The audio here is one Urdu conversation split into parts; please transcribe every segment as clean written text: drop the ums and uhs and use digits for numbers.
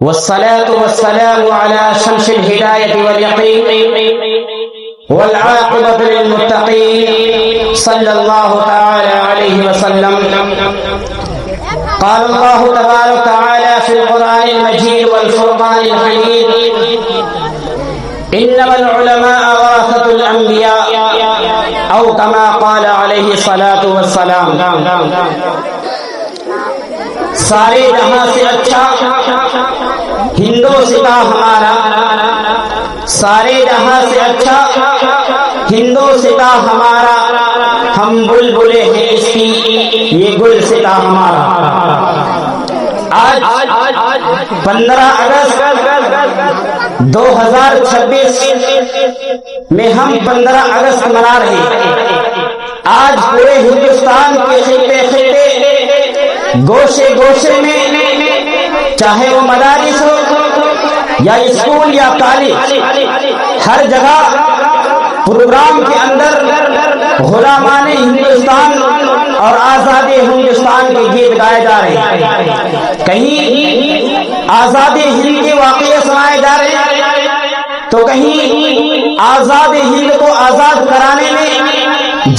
والصلاة والسلام على شمس الهداية واليقين والعاقبة للمتقين صلى الله تعالى عليه وسلم. قال الله تبارك وتعالى في القرآن المجيد والفرقان الحميد: إنما العلماء ورثة الأنبياء أو كما قال عليه الصلاة والسلام. سارے جہاں سے اچھا ہندوستاں ہمارا، سارے جہاں سے اچھا ہندوستاں ہمارا، ہم بلبلے ہیں اس کی یہ گلستاں ہمارا. آج 15 اگست 2026 میں ہم 15 اگست منا رہے ہیں. آج پورے ہندوستان کے خطے خطے گوشے گوشے میں، چاہے وہ مدارس ہو یا اسکول یا کالج، ہر جگہ پروگرام کے اندر غلامان ہندوستان اور آزاد ہندوستان کے گیت گائے جا رہے ہیں. کہیں آزاد ہند کے واقعے سنائے جا رہے ہیں تو کہیں آزاد ہند کو آزاد کرانے میں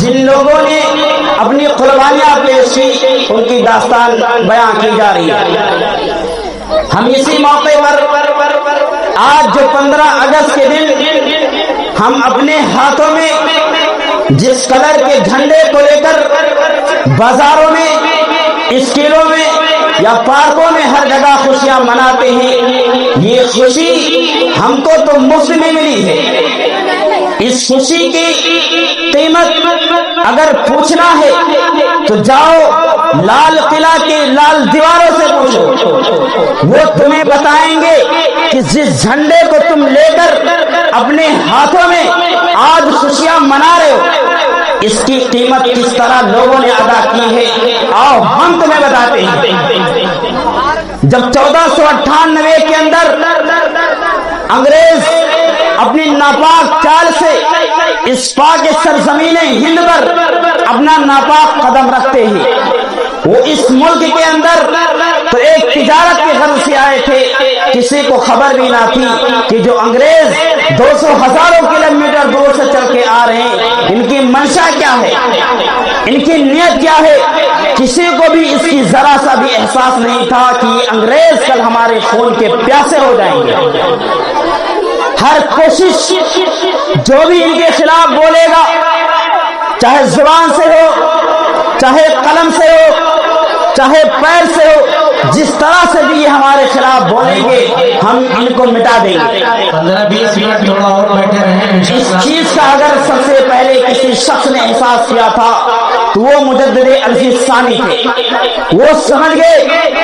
جن لوگوں نے اپنی قربانیاں پیش کی ان کی داستان بیان کی جا رہی ہے. ہم اسی موقع پر آج جو 15 اگست کے دن ہم اپنے ہاتھوں میں جس کلر کے جھنڈے کو لے کر بازاروں میں، اسکولوں میں یا پارکوں میں ہر جگہ خوشیاں مناتے ہیں، یہ خوشی ہم کو تو مفت میں ملی ہے. اس خوشی کی قیمت اگر پوچھنا ہے تو جاؤ لال قلعہ کے لال دیواروں سے پوچھو، وہ تمہیں بتائیں گے کہ جس جھنڈے کو تم لے کر اپنے ہاتھوں میں آج خوشیاں منا رہے ہو، اس کی قیمت کس طرح لوگوں نے ادا کی ہے. آؤ ہم تمہیں بتاتے ہیں. جب 1498 کے اندر انگریز اپنی ناپاک چال سے اس پاک سرزمین ہند پر اپنا ناپاک قدم رکھتے ہیں، وہ اس ملک کے اندر تو ایک تجارت کے غرض سے آئے تھے. کسی کو خبر بھی نہ تھی کہ جو انگریز 200 ہزاروں کلومیٹر دور سے چل کے آ رہے ہیں، ان کی منشا کیا ہے، ان کی نیت کیا ہے. کسی کو بھی اس کی ذرا سا بھی احساس نہیں تھا کہ یہ انگریز کل ہمارے خون کے پیاسے ہو جائیں گے. ہر کوشش جو بھی ان کے خلاف بولے گا، چاہے زبان سے ہو، چاہے قلم سے ہو، چاہے پیر سے ہو، جس طرح سے بھی یہ ہمارے خلاف بولیں گے ہم ان کو مٹا دیں گے. 15-20 منٹ تھوڑا اور بیٹھے رہیں. اس چیز کا اگر سب سے پہلے کسی شخص نے احساس کیا تھا تو وہ مجدد الفی ثانی تھے. وہ سمجھ گئے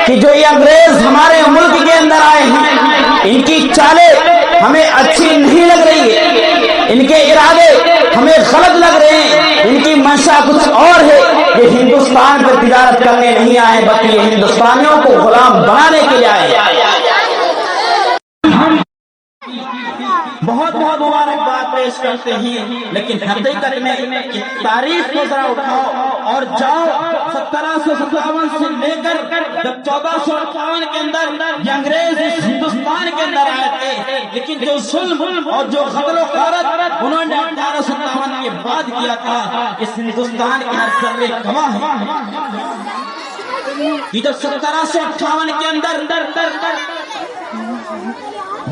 کہ جو یہ انگریز ہمارے ملک کے اندر آئے ہیں، ان کی چالیں ہمیں اچھی نہیں لگ رہی ہے، ان کے ارادے ہمیں غلط لگ رہے ہیں، ان کی منشا کچھ اور ہے. یہ ہندوستان پر تجارت کرنے نہیں آئے بلکہ یہ ہندوستانیوں کو غلام بنانے کے لیے آئے. بہت بہت مبارکباد پیش کرتے ہیں، لیکن حقیقت میں تاریخ کو ذرا اٹھاؤ اور جاؤ 1757 سے لے کر جب 1458 کے اندر یہ انگریز اس ہندوستان کے اندر آئے تھے، لیکن جو ظلم اور جو غدر و غارت انہوں نے 1857 کے بعد کیا تھا، اس ہندوستان کے ہر ذرے گواہ ہے. یہ جب 1758 کے اندر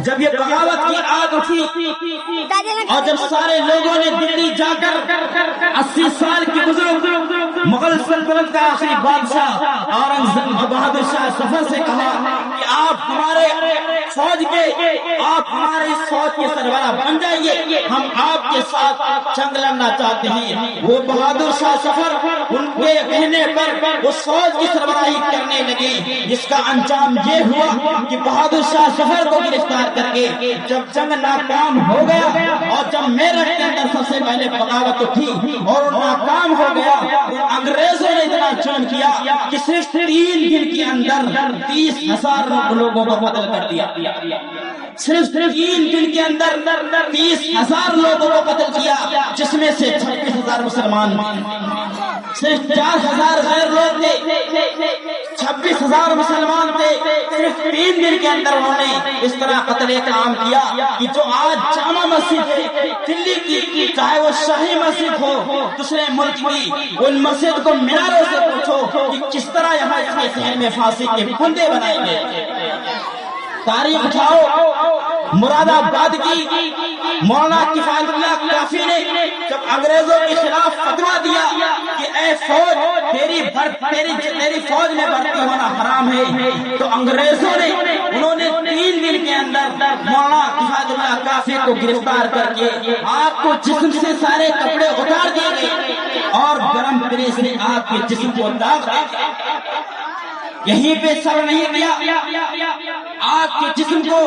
جب یہ بغاوت کی آگ اٹھی اور جب سارے لوگوں نے دلی جا کر 80 سال کی بزرگ مغل سلطنت کا آخری بادشاہ اورنگزیب بہادر شاہ ظفر سے کہا کہ آپ ہمارے فوج کے، آپ ہماری فوج کے سربراہ بن جائیے، ہم آپ کے ساتھ جنگ لڑنا چاہتے ہیں. وہ بہادر شاہ ظفر ان کے کہنے پر اس فوج کی سربراہی کرنے لگے، جس کا انجام یہ ہوا کہ بہادر شاہ ظفر کو گرفتار کر کے جب جنگ ناکام ہو گیا اور جب میرٹھ کے اندر سب سے پہلے بغاوت اٹھی اور ناکام ہو گیا، انگریزوں نے اتنا ظلم کیا کہ صرف 3 دن کے اندر 30,000 لوگوں کو قتل کر دیا. صرف 3 دن کے اندر 30,000 لوگوں کو قتل کیا، جس میں سے 26,000 مسلمان، صرف 4,000 غیر لوگ تھے. 26,000 مسلمان تھے، صرف 3 دن کے اندر انہوں نے اس طرح قتل عام کیا کہ جو آج جامع مسجد دلی کی، چاہے وہ شاہی مسجد ہو دوسرے ملک کی، ان مسجد کو میناروں سے پوچھو کہ کس طرح یہاں اس کے ذہن میں پھانسی کے پھندے بنائے گئے۔ تاریخ اٹھاؤ، مراد آباد کی مولانا کفایت اللہ کافی نے جب انگریزوں کے خلاف فتویٰ دیا کہ اے فوج تیری فوج میں بھرتی ہونا حرام ہے، تو انگریزوں نے انہوں نے 3 دن کے اندر مولانا کفایت اللہ کافی کو گرفتار کر کے آپ کو جسم سے سارے کپڑے اتار دیے گئے اور گرم پریس سے آپ کے جسم کو داغ دیا۔ یہیں پہ سر نہیں کیا، آپ کے جسم کو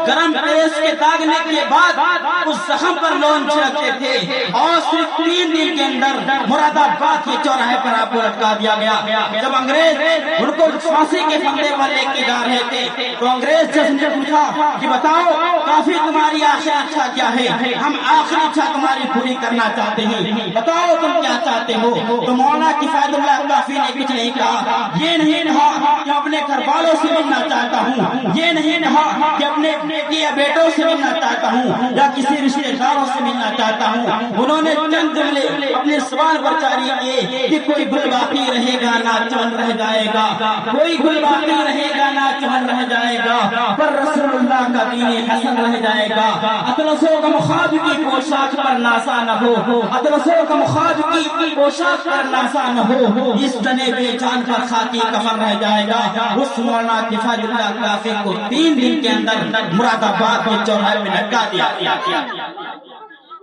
گرم پریس کے داغنے کے بعد اس زخم پر لون چھڑکتے تھے اور صرف 3 دن کے اندر مراد آباد کے چوراہے پر آپ کو لٹکا دیا گیا۔ جب انگریز ان کو پھانسی کے پھندے پر لے کے جا رہے تھے تو انگریز جج نے پوچھا کہ بتاؤ کافی تمہاری آخری اچھا کیا ہے؟ ہم آخری اچھا تمہاری پوری کرنا چاہتے ہیں، بتاؤ تم کیا چاہتے ہو؟ تو مولانا کفایت اللہ کافی نے کچھ نہیں کہا، یہ نہیں کہا کہ اپنے گھر والوں سے ملنا چاہتا ہوں، یہ نہیں کہا کہ اپنے بیٹی یا بیٹوں سے ملنا چاہتا ہوں یا کسی رشتے داروں سے ملنا چاہتا ہوں۔ انہوں نے چند جملے اپنے سوال پر جاری کیے کہ کوئی گل باقی رہے گا نہ چمن رہ جائے گا، کوئی گل باقی رہے گا نہ چمن رہ جائے گا، پر رسول اللہ کا دین حسن رہ جائے گا۔ اطلسوں کا مخاض کی پوشاک پر ناسا نہ ہو، اطلسوں کا مخاض کی پوشاک پر ناسا نہ ہو، اس تنے بے جان پر خاکی کفن رہ جائے گا۔ اس مولانا کفایت اللہ کافی کو 3 دن کے اندر مراد آباد کے چوراہے میں لٹکا دیا۔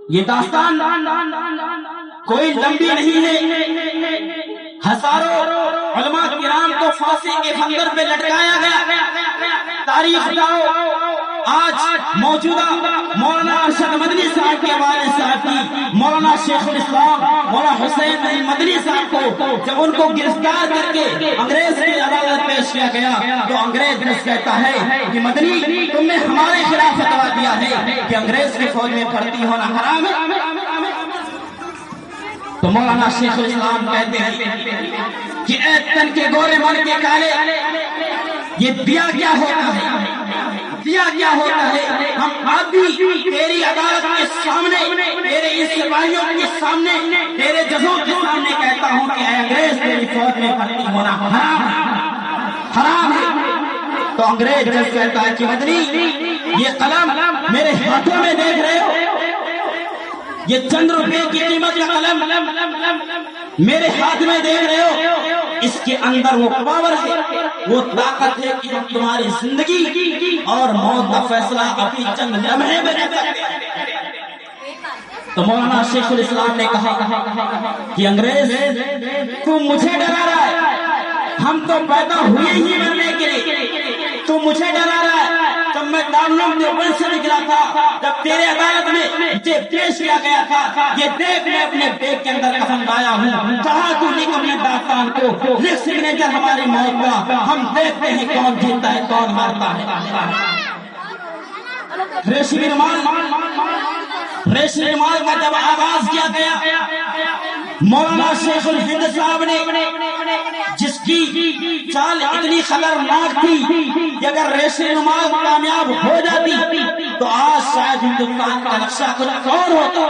یہ داستان کوئی لمبی نہیں ہے، ہزاروں علماء کرام کو پھانسی کے پھندر پہ لٹکایا گیا۔ تاریخ جاؤ، آج موجودہ مولانا ارشد مدنی صاحب کے والد صاحب کی مولانا شیخ الاسلام مولانا حسین مدنی صاحب کو جب ان کو گرفتار کر کے انگریز کی عدالت پیش کیا گیا تو انگریز نے کہتا ہے کہ مدنی تم نے ہمارے خلاف فتویٰ دیا ہے کہ انگریز کی فوج میں بھرتی ہونا حرام ہے۔ تو مولانا شیخ الاسلام کہتے ہیں کہ اے تن کے گورے من کے کالے، یہ دیا کیا ہوتا ہے، دیا کیا ہوتا ہے؟ ہم اب بھی تیری عدالت کے سامنے، تیرے اس سپاہیوں کے سامنے، تیرے ججوں کے سامنے کہتا ہوں کہ اے انگریز تیری فوج میں بھرتی ہونا حرام ہے۔ تو انگریز جج کہتا ہے کہ مدنی یہ قلم میرے ہاتھوں میں دیکھ رہے ہو، یہ چند روپے کی قیمت کا قلم میرے ہاتھ میں دیکھ رہے ہو، اس کے اندر وہ پاور ہے، وہ طاقت ہے کہ ہم تمہاری زندگی اور موت کا فیصلہ اپنی چند لمحے میں کر سکتے ہیں۔ تو مولانا شیخ الاسلام نے کہا کہ انگریز تو مجھے ڈرا رہا ہے، ہم تو پیدا ہوئے ہی مرنے کے لیے، تو مجھے ڈرا رہا ہے۔ جب میں دارالعلوم دیوبند سے نکلا تھا، جب تیرے عدالت میں مجھے پیش کیا گیا تھا، یہ دیکھ میں اپنے بیگ کے اندر کفن لایا ہوں، چاہا تو لکھ اپنے داستان کو، لکھ سگنیچر ہماری موت کا، ہم دیکھتے ہیں کون جیتتا ہے کون ہارتا ہے۔ ریشمی رومال کا جب آغاز کیا گیا، مولانا شیخ الہند صاحب نے جس کی چال اتنی خطرناک تھی کہ اگر ریشمی رومال کامیاب ہو جاتی تو آج شاید ہندوستان کا نقشہ کچھ اور ہوتا،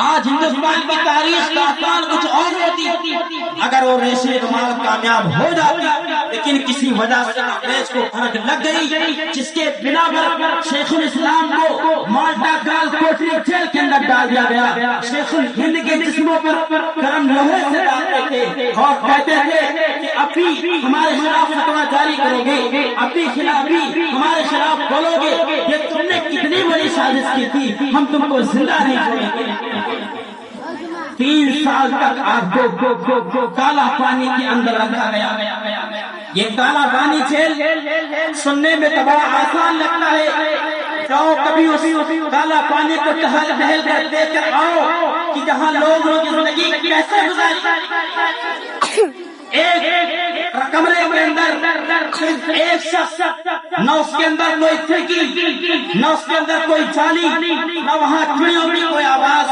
آج ہندوستان کی تاریخ داستان کچھ اور ہوتی اگر وہ ریشمی رومال کامیاب ہو جاتی، لیکن کسی وجہ سے انگریز کو فرق لگ گئی جس کے بنا پر شیخ الاسلام کو مالٹا گال کوٹری جیل کے اندر ڈال دیا گیا۔ شیخ الہند کے جسموں پر گرم لوہے سے ڈالتے تھے اور کہتے تھے کہ اب بھی ہمارے خلاف فتویٰ جاری کرو گے، اب بھی ہمارے خلاف بولو گے، یہ تم نے کتنی بڑی سازش کی تھی، ہم تم کو زندہ نہیں چھوڑیں گے۔ 3 سال تک آپ کو کالا پانی کے اندر رکھا گیا۔ یہ کالا پانی جیل سننے میں تو بڑا آسان لگتا ہے، جاؤ کبھی اسی کالا پانی کو ٹہل کر دیکھ کر آؤ کہ جہاں لوگوں کی زندگی کیسے گزاری۔ ایک کمرے کے اندر ایک شخص، نہ اس کے اندر کوئی کھڑکی، نہ اس کے اندر کوئی جالی، نہ وہاں چڑیوں کی کوئی آواز،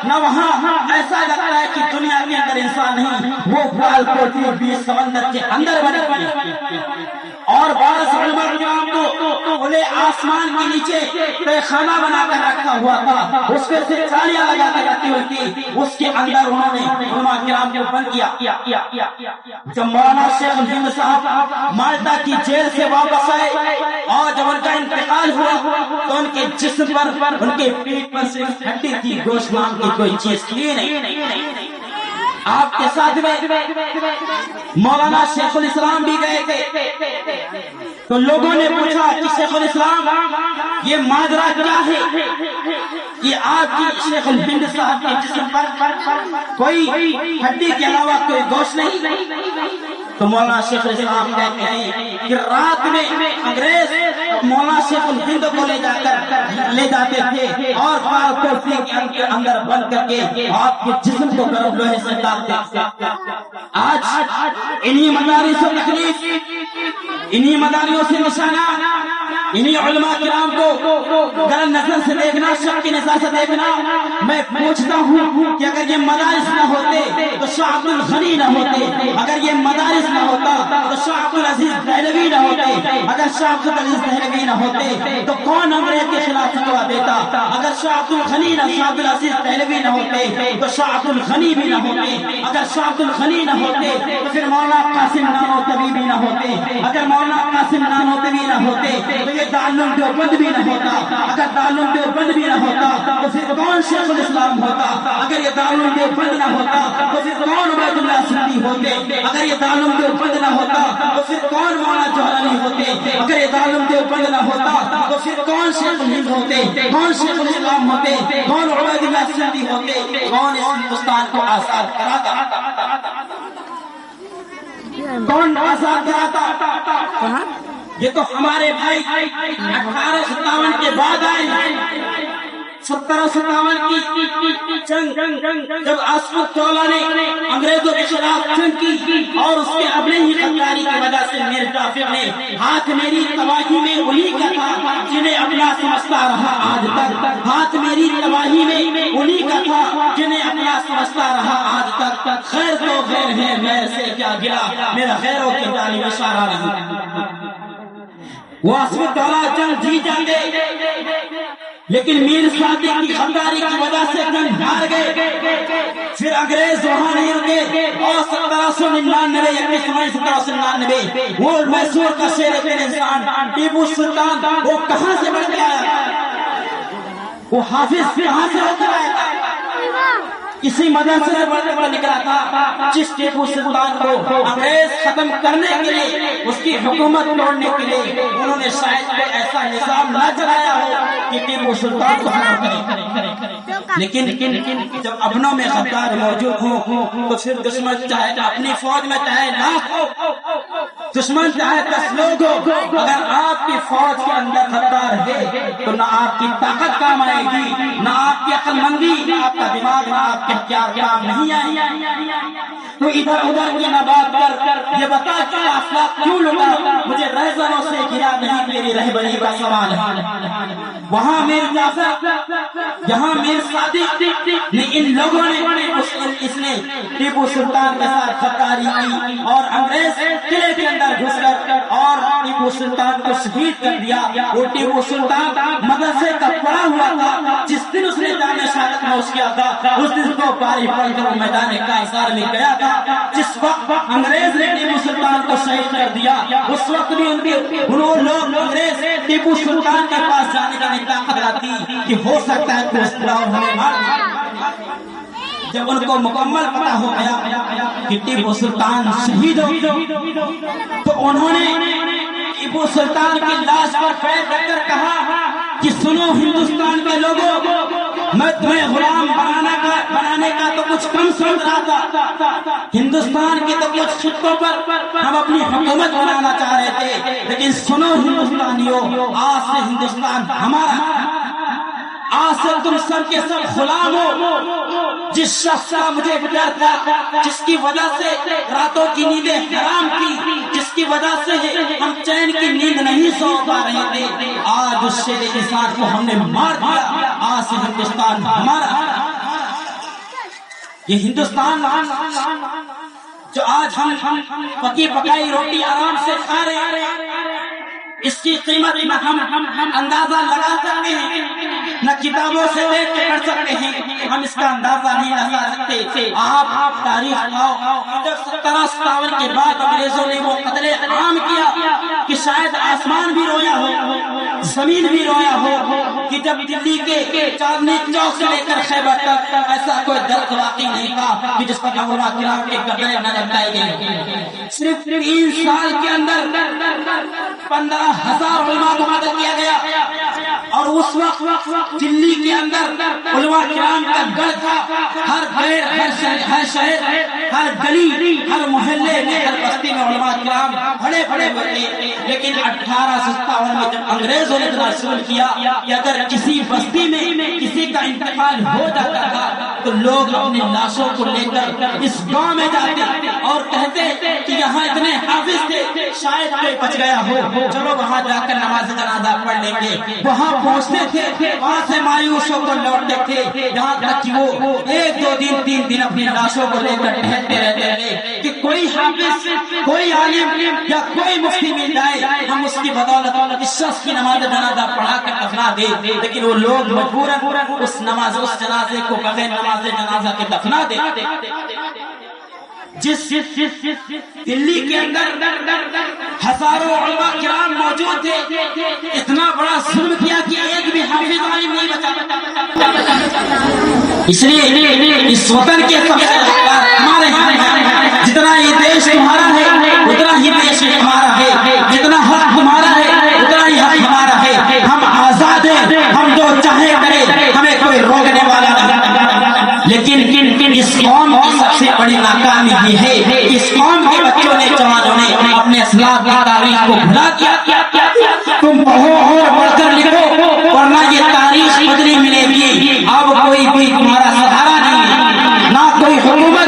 نہ وہاں ایسا لگتا ہے کہ دنیا کے اندر انسان نہیں، وہ پال کوٹھی بیچ سمندر کے اندر بنے اور بارش علماء کرام کو کھلے آسمان کے نیچے خانہ بنا کر رکھا ہوا تھا، اس پہ سے ساڑیاں لگا کر رکھی ہوئی تھی، اس کے اندر انہوں نے علماء کرام کو بند کیا۔ جب مولانا شیخ الہند صاحب مالٹا کی جیل سے واپس آئے اور جب ان کا انتقال ہوا تو ان کے جسم پر، ان کے پیٹ پر صرف ہڈی تھی، گوشت نام کی کوئی چیز تھی نہیں۔ آپ کے ساتھ میں مولانا شیخ الاسلام بھی گئے تھے، تو لوگوں نے پوچھا کہ شیخ الاسلام یہ ماجرا کیا ہے کہ آپ کی شیخ الہند صاحب کے جسم پر کوئی ہڈی کے علاوہ کوئی گوشت نہیں؟ تو مولانا شیخ الاسلام کہتے ہیں کہ رات میں انگریز مولانا شیخ الہند کو لے جاتے تھے اور کرسی کے اندر بند کر کے آپ کے جسم کو گرم لوہے سے ڈالتے۔ آج انہی مدارس و تکلیف، انہی مداریوں سے نشانہ، انہی علماء کرام کو غلط نظر سے دیکھنا، شک کی نظر سے دیکھنا۔ میں پوچھتا ہوں کہ اگر یہ مدارس نہ ہوتے تو شاہ عبد الغنی نہ ہوتے، اگر یہ مدارس نہ ہوتا تو شاہ عبد العزیز دہلوی نہ ہوتے، اگر شاہ عبد العزیز دہلوی نہ ہوتے تو کون انگریز کے خلاف فتویٰ دیتا، اگر شاہ عبد الغنی نہ شاہ عبد العزیز دہلوی نہ ہوتے تو شاہ عبد الغنی بھی نہ ہوتے، اگر شاہ عبد الغنی نہ ہوتے تو پھر مولانا قاسم نانوتوی بھی نہ ہوتے، اگر مولانا قاسم نانوتوی نہ ہوتے تو یہ دارالعلوم دیوبند بھی نہ ہوتا، اگر دارالعلوم دیوبند بھی نہ ہوتا تو پھر کون شیخ الاسلام ہوتا، اگر یہ دارالعلوم دیوبند نہ ہوتا تو پھر کون عبید اللہ سندھی ہوتے، اگر یہ دارالعلوم دیوبند نہ ہوتا تو پھر کون مولانا جوہرانی ہوتے، اگر یہ دارالعلوم دیوبند نہ ہوتا تو پھر کون شیخ الہند ہوتے، کون شیخ الاسلام ہوتے، کون عبید اللہ سندھی ہوتے، کون اس ہندوستان کو آزاد کراتا، کون آزاد کراتا؟ یہ تو ہمارے بھائی 1857 کے بعد آئے، 1757 کی جنگ جب آصف چولہ نے انگریزوں کے خلاف جنگ کی اور اس کے اپنے ہی غداری کی وجہ سے میر جعفر نے ہاتھ میری تباہی میں انہی کا تھا جنہیں اپنا سمجھتا رہا آج تک، ہاتھ میری تباہی میں انہی کا تھا جنہیں اپنا سمجھتا رہا آج تک، خیر تو غیر ہے میر سے کیا گلا، میرا غیروں کی جانب اشارہ نہیں۔ وہ آصف چولہ جنگ جیت جاتے لیکن میر صادق کی غداری کی وجہ سے جنگ ہار گئے، پھر انگریز وہاں نہیں رکے اور 1799 وہ میسور کا شیر انسان ٹیپو سلطان وہ کہاں سے بڑھ کے آیا، وہ حافظ کہاں سے ہو کر آیا، کسی مدرسے سے بڑھنے بڑھ نکلا تھا جس ٹیپو سلطان کو انگریز ختم کرنے کے لیے، اس کی حکومت توڑنے کے لیے انہوں نے شاید کوئی ایسا نظام نہ چلایا ہو کہ ٹیپو سلطان کو ختم کرے، لیکن جب اپنوں میں غدار موجود ہو تو پھر دشمن چاہے اپنی فوج میں چاہے لاکھ ہو، دشمن چاہے 10 لوگ ہو، اگر آپ کی فوج کے اندر غدار ہے تو نہ آپ کی طاقت کام آئے گی، نہ آپ کی عقل مندی، نہ آپ کا دماغ، نہ آپ کے اختیار کام نہیں آئے۔ تو ادھر ادھر کی نہ بات کر یہ بتا کہ افلاک کیوں لٹا، مجھے رہزنوں سے گرا نہیں تیری رہبری کا سوال ہے۔ وہاں میر جعفر، یہاں میر صادق نے ان لوگوں نے اس نے ٹیپو سلطان کے ساتھ غداری کی اور انگریز قلعے کے اندر گھس کر اور ٹیپو سلطان کو شہید کر دیا۔ وہ ٹیپو سلطان مدرسے کا پڑھا ہوا تھا، جس دن اس نے جامع شہادت میں اس کیا تھا اس دن کو پاری پڑھ کر میدان کائسار میں گیا تھا۔ جس وقت انگریز نے ٹیپو سلطان کو شہید کر دیا اس وقت بھی انہوں لوگ انگریز ٹیپو سلطان کے پاس جانے کا طاقت آتی کہ ہو سکتا ہے کہ اس طرح ہمیں مار۔ جب ان کو مکمل پتہ ہو گیا کہ ٹیپو سلطان شہید ہو تو انہوں نے ٹیپو سلطان کی لاش پر پیر رکھ کر کہا کہ سنو ہندوستان کے لوگوں، میں تمہیں غلام بنانے کا تو کچھ کم سمجھ رہا تھا، ہندوستان کے تو کچھ خطوں پر ہم اپنی حکومت بنانا چاہ رہے تھے، لیکن سنو ہندوستانیوں، آج سے ہندوستان ہمارا، آج سے تم سب کے سب غلام ہو۔ جس شخص کا مجھے ڈر تھا، جس کی وجہ سے راتوں کی نیندیں حرام کی، جس کی وجہ سے ہم چین کی نیند نہیں سو پا رہے تھے، آج اس شیر انسان کو ہم نے مار دیا، آج سے ہندوستان ہمارا۔ یہ ہندوستان جو آج ہم پکی پکائی روٹی آرام سے کھا رہے ہیں، اس کی قیمت میں ہم اندازہ لگا سکتے ہیں، نہ کتابوں سے دیکھ کے کر سکتے ہیں، ہم اس کا اندازہ نہیں لگا سکتے۔ آپ تاریخ لاؤ، جب 1757 کے بعد انگریزوں نے وہ قتل عام کیا کہ شاید آسمان بھی رویا ہو، زمین بھی رویا ہو، کہ جب دلی کے چاندنی چوک سے لے کر خیبر تک ایسا کوئی درد واقعی نہیں تھا کہ جس پر علماء کرام کے قدرے نہ لٹائے گئے۔ صرف 3 سال کے اندر 15,000 علماء کو مدد کیا گیا، اور اس وقت دلی کے اندر علماء کرام کا گڑھ تھا۔ ہر شہر، ہر گلی، ہر محلے میں، ہر بستی میں علماء کرام بڑے بڑے ہوتے۔ لیکن 1857 میں جب انگریزوں نے رسول کیا کہ اگر کسی بستی میں کسی کا انتقال ہو جاتا تھا تو لوگ اپنی لاشوں کو لے کر اس گاؤں میں جاتے اور کہتے کہ یہاں اتنے حافظ تھے، شاید کوئی بچ گیا ہو، چلو وہاں جا کر نماز جنازہ پڑھ لیں گے۔ وہاں پہنچتے تھے، وہاں سے مایوس ہو کر لوٹتے تھے، یہاں تک کہ وہ 1-2 دن 3 دن اپنی لاشوں کو لے کر ٹہلتے رہتے تھے کہ کوئی حافظ، کوئی عالم یا کوئی مفتی مل جائے، ہم اس کی بدولت اس شخص کی نماز جنازہ پڑھا کر دفنا دے۔ لیکن وہ لوگ مجبوراً اس جنازے کو بغیر نماز جنازہ کے دفنا دے۔ جس دلی کے اندر ہزاروں علماء کرام موجود تھے، اتنا بڑا ظلم کیا کہ ایک بھی حافظ عالم نہیں بچا۔ اس لیے اس وطن کے سب سے ہمارے ہیں، جتنا یہ دیش تمہارا ہے اتنا ہی دیش تمہارا ہے، جتنا حق تمہارا ہے اتنا ہی حق ہمارا ہے۔ ہم آزاد ہیں، ہم جو چاہے کریں، ہمیں کوئی روکنے والا نہیں۔ لیکن اس قوم کی سب سے بڑی ناکامی یہ ہے کہ اس قوم کے بچوں نے، جوانوں نے اپنے اسلاف کی تاریخ کو بھلا دیا۔ تم پڑھو، پڑھ کر لکھو، ورنہ یہ تاریخ بدلی ملے گی۔ اب کوئی بھی تمہارا سہارا نہیں، نہ کوئی حکومت،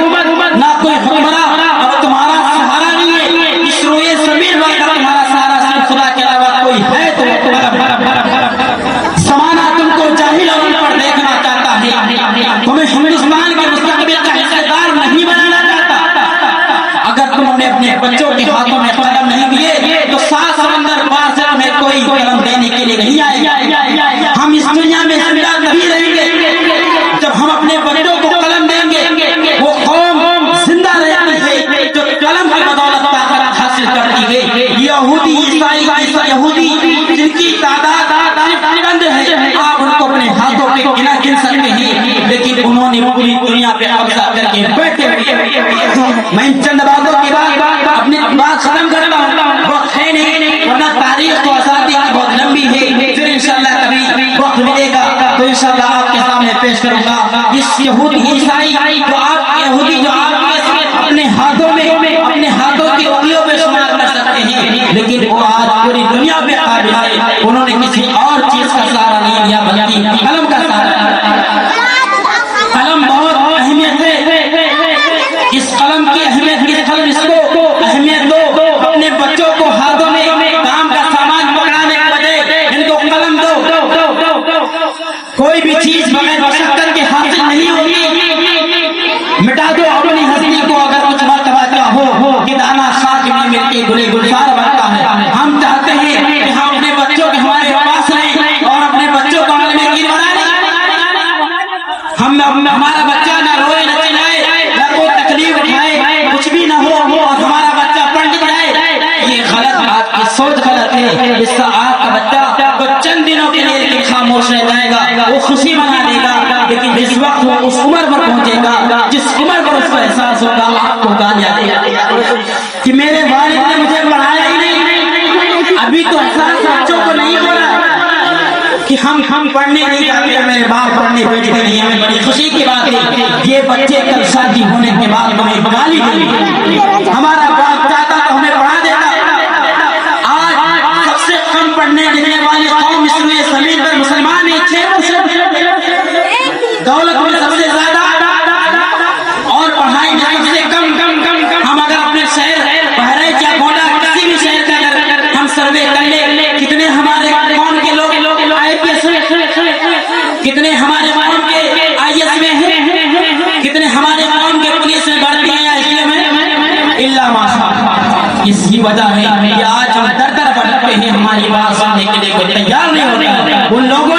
نہ کوئی حکمراں اب تمہارا سہارا نہیں ہے۔ اس روئے زمین پر تمہارا سہارا صرف خدا کے علاوہ کوئی ہے تو وہ تمہارا زمانہ تم کو جاہل اور ان پر دیکھنا چاہتا ہے، تمہیں ہندوستان کے مستقبل کا حصہ دار نہیں بنانا چاہتا۔ اگر تم اپنے بچوں کے ہاتھوں میں قلم نہیں دیے تو 7 سمندر پار سے تمہیں کوئی قلم دینے کے لیے نہیں آئے گا۔ ہم اس دنیا میں زندہ نہیں رہیں گے جب ہم اپنے بچوں کو قلم دیں گے۔ وہ قوم زندہ رہتی ہے جو قلم کی بدولت طاقت حاصل کرتی ہے۔ یہودی، عیسائی، یہودی جن کی تعداد چند ہے، آپ ان کو اپنے ہاتھوں پہ گن سکتے ہیں، لیکن انہوں نے پوری دنیا پہ قبضہ کر کے بیٹھے ہوئے۔ میں ان چند باتوں کے بعد اپنی بات ختم کرتا ہوں، وقت ہے نہیں، ورنہ تاریخ تو آزادی کی بہت لمبی ہے۔ پھر انشاءاللہ کبھی وقت ملے گا تو انشاءاللہ آپ کے سامنے پیش کروں گا۔ اس یہودی عیسائی جو آپ اپنے ہاتھوں کی انگلیوں پہ شمار کر سکتے ہیں، لیکن وہ آج پوری دنیا پہ قابل ہے۔ انہوں نے کسی اور چیز کا سہارا نہیں لیا بلکہ قلم کا سہارا۔ قلم بہت اہمیت ہے، اس قلم کی اہمیت کی قلم اس کو اہمیت دو۔ اپنے بچوں کو ہاتھوں میں کام کا سامان پکڑانے کے بجائے ان کو قلم دو۔ کوئی بھی چیز بغیر مشقت کے حاصل نہیں ہوتی۔ مٹا دو اپنی ہستی کو اگر کچھ مرتبہ کیا ہو کہ دانا ساتھ میں مل کے گلے گلزار بنتا ہے۔ ہم چاہتے ہیں کہ ہم اپنے بچوں کے ہمارے پاس رہیں اور اپنے بچوں کو عالم دین بنا لیں۔ ہمارا بچہ نہ روئے، نہ چلائے، نہ کوئی تکلیف اٹھائے، کچھ بھی نہ ہو، اور ہمارا بچہ پڑھ لکھ جائے۔ یہ غلط، آپ کی سوچ غلط ہے۔ اس کا آپ کا بچہ تو چند دنوں کے لیے خاموش رہ جائے گا، وہ خوشی منا لے گا، لیکن جس وقت وہ اس عمر پر پہنچے گا، جس عمر پر اس کو احساس ہوگا، آپ کو کہا جائے کہ میرے والد نے مجھے پڑھایا ہی نہیں۔ ابھی تو احساس بچوں کو نہیں ہو رہا کہ ہم پڑھنے نہیں جاتے، میرے باپ پڑھنے بھیجتے نہیں، ہمیں بڑی خوشی کی بات ہے۔ یہ بچے کل شادی ہونے کے بعد ہمیں بغالی دیں، ہمارا باپ چاہتا تو ہمیں پڑھا دیتا۔ آج سب سے کم پڑھنے لکھنے والی قوم اس روئے زمین پر مسلمان ہیں، 6%۔ دولت میں سب سے زیادہ اور پڑھائی میں سب سے کم۔ ہم اگر اپنے شہر بہرائچ یا گونڈا کسی بھی شہر کا اگر ہم سروے کر لیں، کتنے ہمارے قوم کے لوگ IPS ہیں، کتنے ہمارے قوم کے IS میں ہیں، کتنے ہمارے موجودہ ہے کہ آج ہم در در بھٹکتے ہیں، ہماری بات سننے کے لیے کوئی تیار نہیں ہوتا۔ ان لوگوں